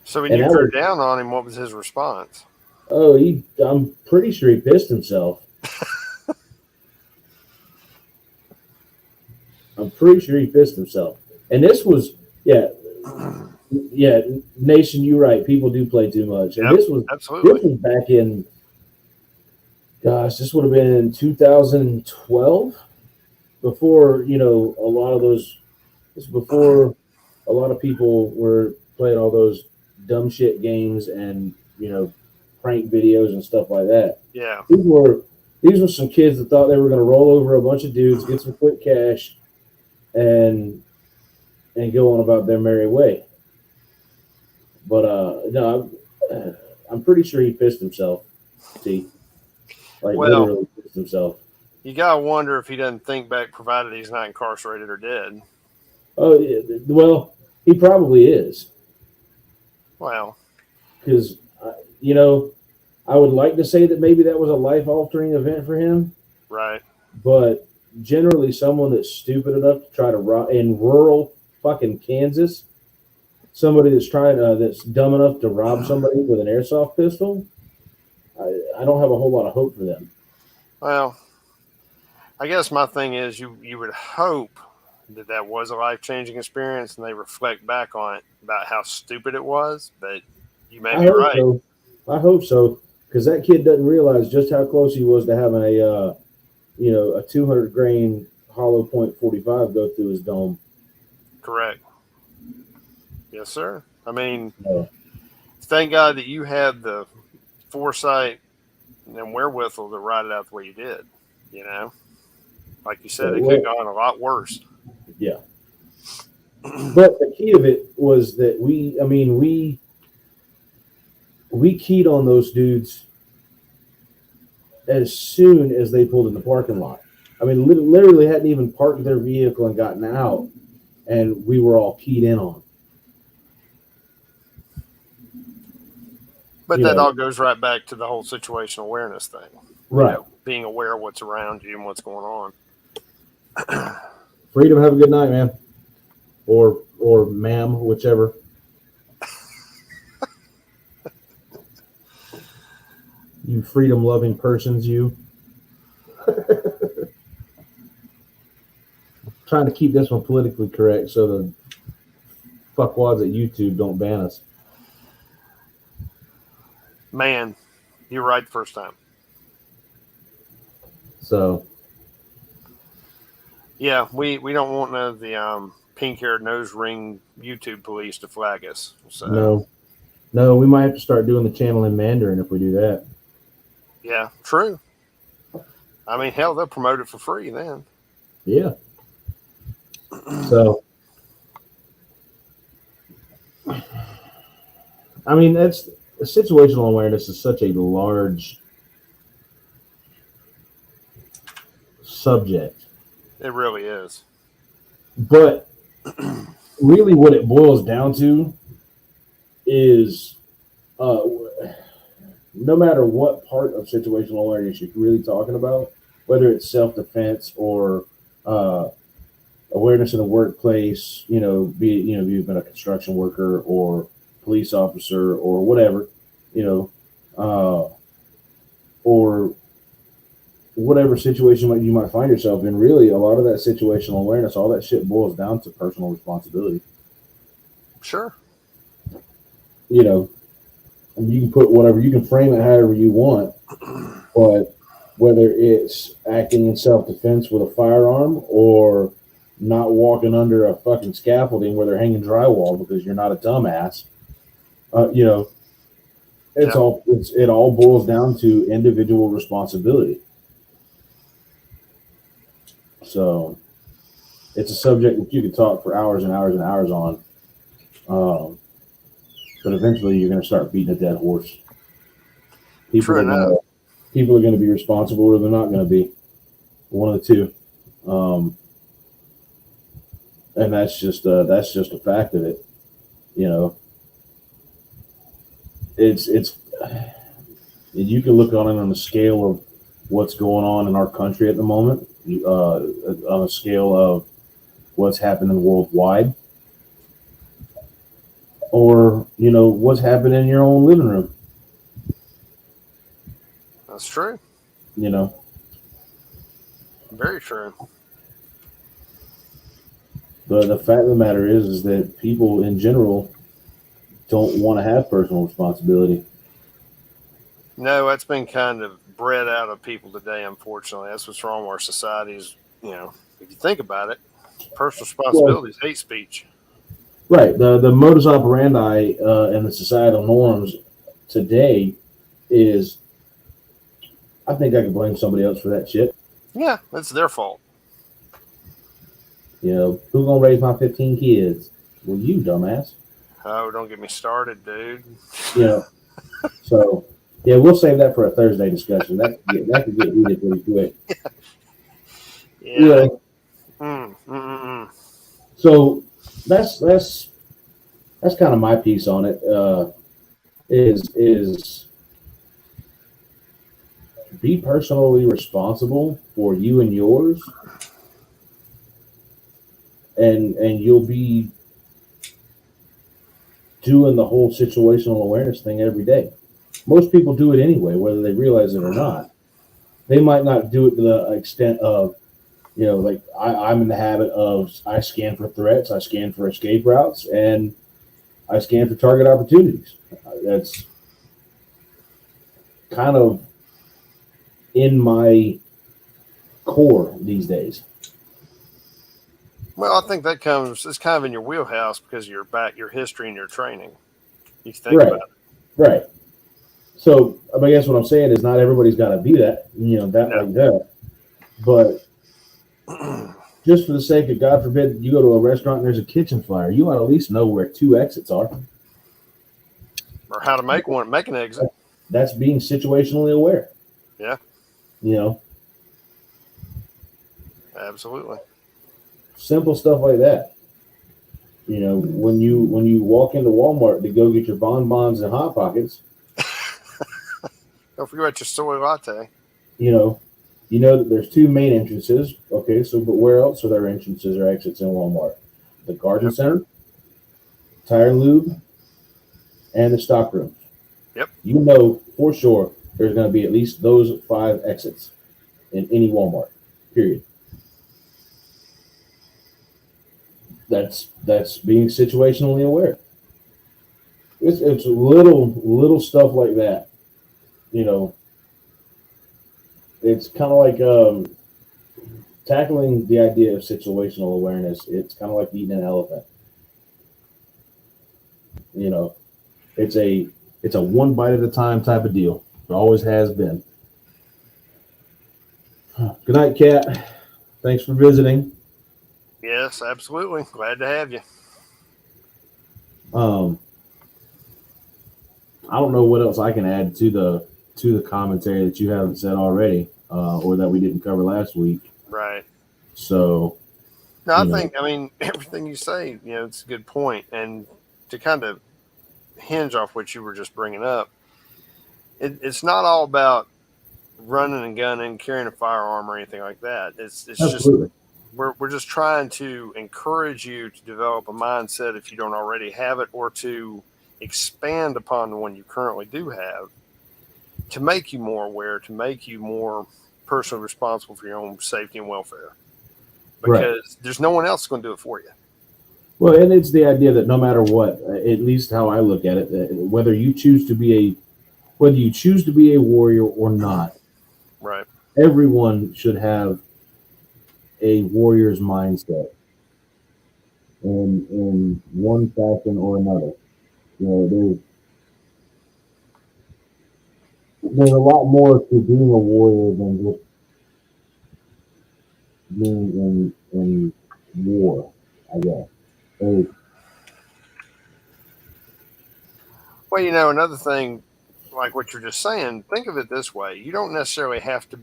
So when And you that drew was, down on him, what was his response? I'm pretty sure he pissed himself. I'm pretty sure he pissed himself. And this was, yeah, Nation, you're right. People do play too much. And Yep, this absolutely. was back in, gosh, this would have been 2012, before, a lot of those, this was before a lot of people were playing all those dumb shit games and, prank videos and stuff like that. Yeah. These were some kids that thought they were going to roll over a bunch of dudes, get some quick cash, and go on about their merry way. But no, I'm pretty sure he pissed himself. See, like Well, literally pissed himself. you gotta wonder if he doesn't think back, provided he's not incarcerated or dead. Oh, yeah, well, he probably is, Well, because you know, I would like to say that maybe that was a life altering event for him, right. but generally, someone that's stupid enough to try to rob in rural fucking Kansas, somebody that's dumb enough to rob somebody with an airsoft pistol, I don't have a whole lot of hope for them. Well, I guess my thing is you would hope that was a life changing experience, and they reflect back on it about how stupid it was. But you may I be hope right. so. I hope so, because that kid doesn't realize just how close he was to having a 200 grain hollow point 45 go through his dome. Correct. Yes, sir. I mean, Yeah. thank God that you had the foresight and wherewithal to write it out the way you did. You know, like you said, it could have gone a lot worse. Yeah. But the key of it was that we keyed on those dudes as soon as they pulled in the parking lot. I mean, literally hadn't even parked their vehicle and gotten out, and we were all keyed in on. But that all goes right back to the whole situational awareness thing. Right. Being aware of what's around you and what's going on. Freedom, have a good night, man. Or ma'am, whichever. You freedom loving persons, you. Trying to keep this one politically correct so the fuckwads at YouTube don't ban us. Man, you're right the first time. So, yeah, we don't want none of the pink-haired nose ring YouTube police to flag us. So no, we might have to start doing the channel in Mandarin if we do that. Yeah, true. I mean, hell, they'll promote it for free then. Yeah. So, I mean, that's situational awareness is such a large subject. It really is. But really, what it boils down to is no matter what part of situational awareness you're really talking about, whether it's self-defense or awareness in the workplace, be it, you've been a construction worker or police officer or whatever, or whatever situation you might find yourself in, really, a lot of that situational awareness, all that shit boils down to personal responsibility. Sure. And you can put whatever, you can frame it however you want, but whether it's acting in self-defense with a firearm or not walking under a fucking scaffolding where they're hanging drywall because you're not a dumbass, it all boils down to individual responsibility. So it's a subject that you could talk for hours and hours and hours on. But eventually you're going to start beating a dead horse. People are going to be responsible or they're not going to be. One of the two. And that's just a fact of it. You can look on it on a scale of what's going on in our country at the moment, on a scale of what's happening worldwide, or what's happening in your own living room. That's true. You know, Very true. the fact of the matter is that people in general don't want to have personal responsibility. No, that's been kind of bred out of people today, unfortunately. That's what's wrong with our societies. If you think about it, personal Well, responsibility is hate speech. right. The modus operandi and the societal norms today is, I think I can blame somebody else for that shit. Yeah, it's their fault. Who's gonna raise my 15 kids? Well, you dumbass. Oh, don't get me started, dude. You know, so yeah, we'll save that for a Thursday discussion. That could get heated pretty quick. Yeah. Mm. So that's kind of my piece on it. Is be personally responsible for you and yours, and you'll be doing the whole situational awareness thing every day. Most people do it anyway, whether they realize it or not. They might not do it to the extent of, like I'm in the habit of, I scan for threats, I scan for escape routes, and I scan for target opportunities. That's kind of in my core these days. Well, I think it's kind of in your wheelhouse because of your history and your training. You think Right. about it. Right. So I guess what I'm saying is not everybody's got to be that, that No. like that. But just for the sake of, God forbid, you go to a restaurant and there's a kitchen fire, you ought to at least know where 2 exits are. Or how to make an exit. That's being situationally aware. Yeah. Absolutely. Simple stuff like that. When you walk into Walmart to go get your bonbons and Hot Pockets, Don't forget your soy latte. that there's 2 main entrances. Okay, so but where else are there entrances or exits in Walmart? The garden center, tire and lube, and the stock rooms. Yep. For sure there's going to be at least those 5 exits in any Walmart. Period. That's being situationally aware. It's little stuff like that. It's kind of like tackling the idea of situational awareness. It's kind of like eating an elephant. It's a one bite at a time type of deal. It always has been. Good night, Kat. Thanks for visiting. Yes, absolutely. Glad to have you. I don't know what else I can add to the commentary that you haven't said already, or that we didn't cover last week. Right. So, no, I think everything you say, it's a good point. And to kind of hinge off what you were just bringing up, it's not all about running and gunning, carrying a firearm or anything like that. It's absolutely. Just we're just trying to encourage you to develop a mindset, if you don't already have it, or to expand upon the one you currently do have, to make you more aware, to make you more personally responsible for your own safety and welfare. Because there's no one else going to do it for you. Well, and it's the idea that no matter what, at least how I look at it, whether you choose to be a warrior or not, right? Everyone should have a warrior's mindset in one fashion or another. There's a lot more to being a warrior than just being in war, I guess. Well, another thing, like what you're just saying, think of it this way. You don't necessarily have to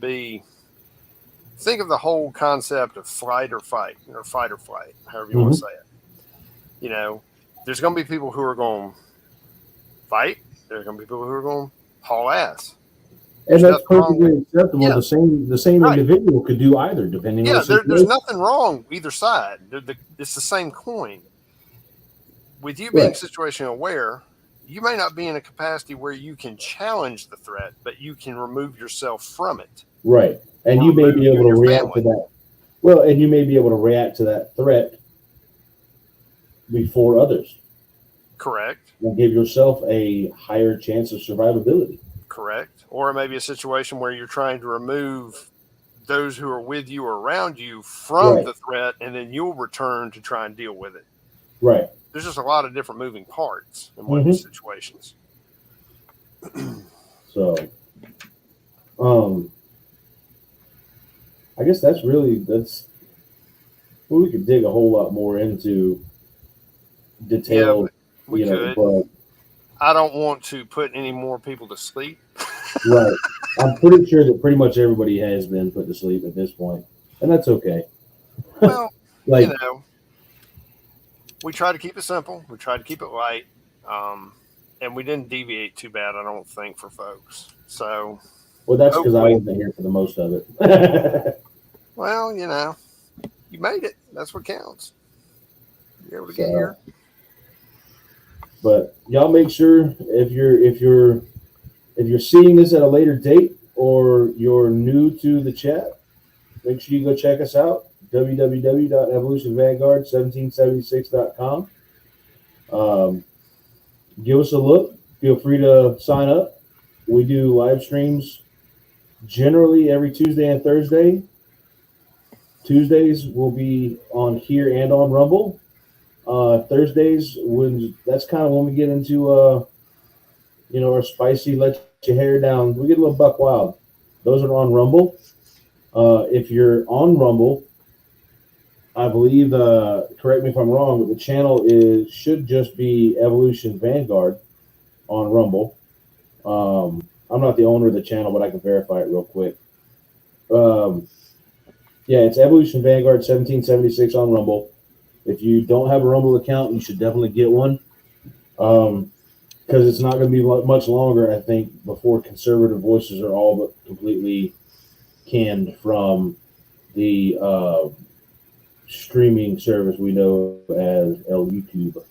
think of the whole concept of flight or fight, or fight or flight, however you want to say it. There's going to be people who are going to fight. There's going to be people who are going to haul ass. And There's that's nothing wrong with perfectly acceptable. yeah, The same right. individual could do either, depending on the Yeah, there's situation. nothing wrong either side. It's the same coin. With you being Right, situation aware, you may not be in a capacity where you can challenge the threat, but you can remove yourself from it right. And or you may remove be you able and to your react to family. that. Well, and you may be able to react to that threat before others Correct. and give yourself a higher chance of survivability. Correct. Or it may be a situation where you're trying to remove those who are with you or around you from Right, the threat, and then you'll return to try and deal with it. right. There's just a lot of different moving parts in one of these Hmm. situations. So, um, I guess that's well, we could dig a whole lot more into Yeah, detailed, we could. but I don't want to put any more people to sleep. right. I'm pretty sure that pretty much everybody has been put to sleep at this point, and that's okay. Well, you Like, know, we try to keep it simple. We try to keep it light. And we didn't deviate too bad, I don't think, for folks. So well, that's because I hopefully, wasn't here for the most of it. well, you made it. That's what counts. You're able to get So, here. but y'all make sure if you're seeing this at a later date or you're new to the chat, make sure you go check us out www.evolutionvanguard1776.com. Give us a look. Feel free to sign up. We do live streams generally every Tuesday and Thursday. Tuesdays will be on here and on Rumble. Thursdays when that's kind of when we get into our spicy let your hair down. We get a little buck wild. Those are on Rumble. If you're on Rumble, I believe correct me if I'm wrong, but the channel should just be Evolution Vanguard on Rumble. I'm not the owner of the channel, but I can verify it real quick. Um, yeah, it's Evolution Vanguard 1776 on Rumble. If you don't have a Rumble account, you should definitely get one. Because it's not going to be much longer, I think, before conservative voices are all but completely canned from the streaming service we know as YouTube.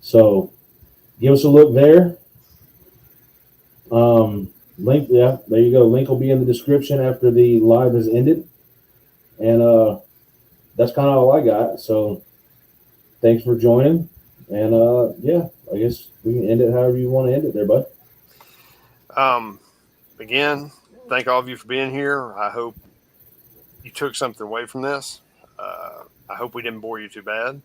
So give us a look there. Link, yeah, there you go. Link will be in the description after the live has ended. And that's kind of all I got. So thanks for joining. And yeah, I guess we can end it however you want to end it there, bud. Um, Again, thank all of you for being here. I hope you took something away from this. I hope we didn't bore you too bad.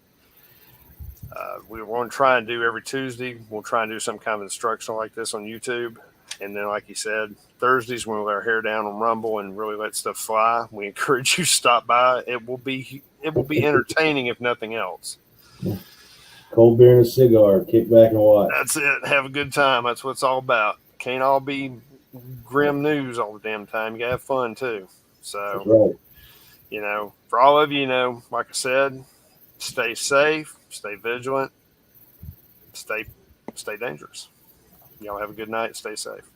We want to try and do every Tuesday. We'll try and do some kind of instructional like this on YouTube. And then, like you said, Thursdays when we let our hair down on Rumble and really let stuff fly. We encourage you to stop by. It will be entertaining if nothing else. Cold beer and a cigar, kick back and watch. That's it. Have a good time. That's what it's all about. Can't all be grim news all the damn time. You gotta have fun too. That's So, right. for all of you, like I said, stay safe, stay vigilant, stay dangerous. Y'all have a good night. Stay safe.